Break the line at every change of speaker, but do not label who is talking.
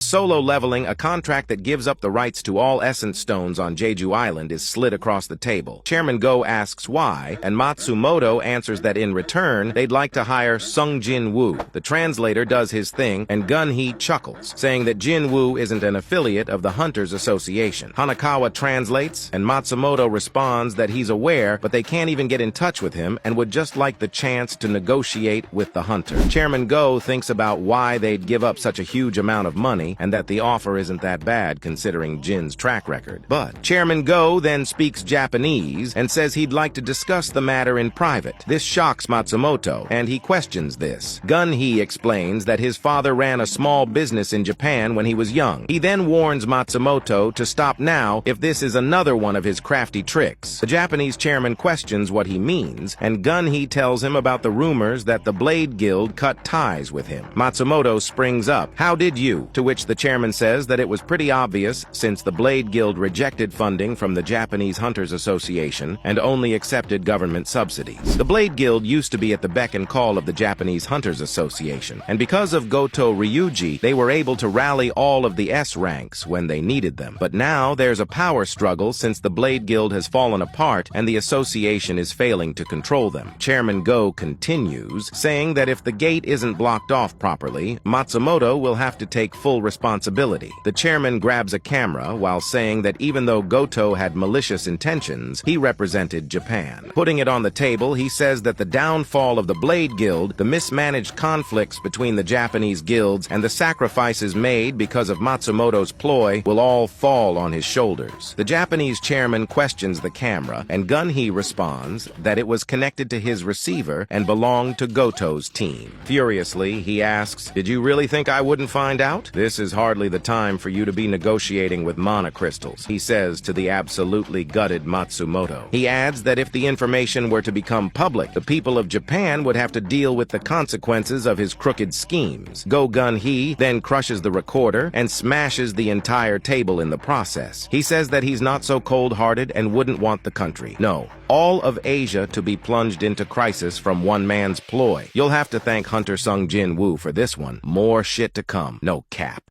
Solo leveling, a contract that gives up the rights to all essence stones on Jeju Island, is slid across the table. Chairman Go asks why, and Matsumoto answers that in return, they'd like to hire Sung Jin Woo. The translator does his thing, and Gun-hee chuckles, saying that Jin Woo isn't an affiliate of the Hunters Association. Hanakawa translates, and Matsumoto responds that he's aware, but they can't even get in touch with him and would just like the chance to negotiate with the Hunter. Chairman Go thinks about why they'd give up such a huge amount of money, and that the offer isn't that bad considering Jin's track record. But Chairman Go then speaks Japanese and says he'd like to discuss the matter in private. This shocks Matsumoto, and he questions this. Gun-hee explains that his father ran a small business in Japan when he was young. He then warns Matsumoto to stop now if this is another one of his crafty tricks. The Japanese chairman questions what he means, and Gun-hee tells him about the rumors that the Blade Guild cut ties with him. Matsumoto springs up. "How did you?" To which the chairman says that it was pretty obvious since the Blade Guild rejected funding from the Japanese Hunters Association and only accepted government subsidies. The Blade Guild used to be at the beck and call of the Japanese Hunters Association, and because of Goto Ryuji, they were able to rally all of the S ranks when they needed them. But now there's a power struggle since the Blade Guild has fallen apart and the association is failing to control them. Chairman Go continues, saying that if the gate isn't blocked off properly, Matsumoto will have to take full responsibility. The chairman grabs a camera while saying that even though Goto had malicious intentions, he represented Japan. Putting it on the table, he says that the downfall of the Blade Guild, the mismanaged conflicts between the Japanese guilds, and the sacrifices made because of Matsumoto's ploy will all fall on his shoulders. The Japanese chairman questions the camera, and Gun-hee responds that it was connected to his receiver and belonged to Goto's team. Furiously, he asks, "Did you really think I wouldn't find out? This is hardly the time for you to be negotiating with mana crystals," he says to the absolutely gutted Matsumoto. He adds that if the information were to become public, the people of Japan would have to deal with the consequences of his crooked schemes. Go Gun-hee then crushes the recorder and smashes the entire table in the process. He says that he's not so cold-hearted and wouldn't want the country, no, all of Asia, to be plunged into crisis from one man's ploy. You'll have to thank Hunter Sung Jin Woo for this one. More shit to come. No cap.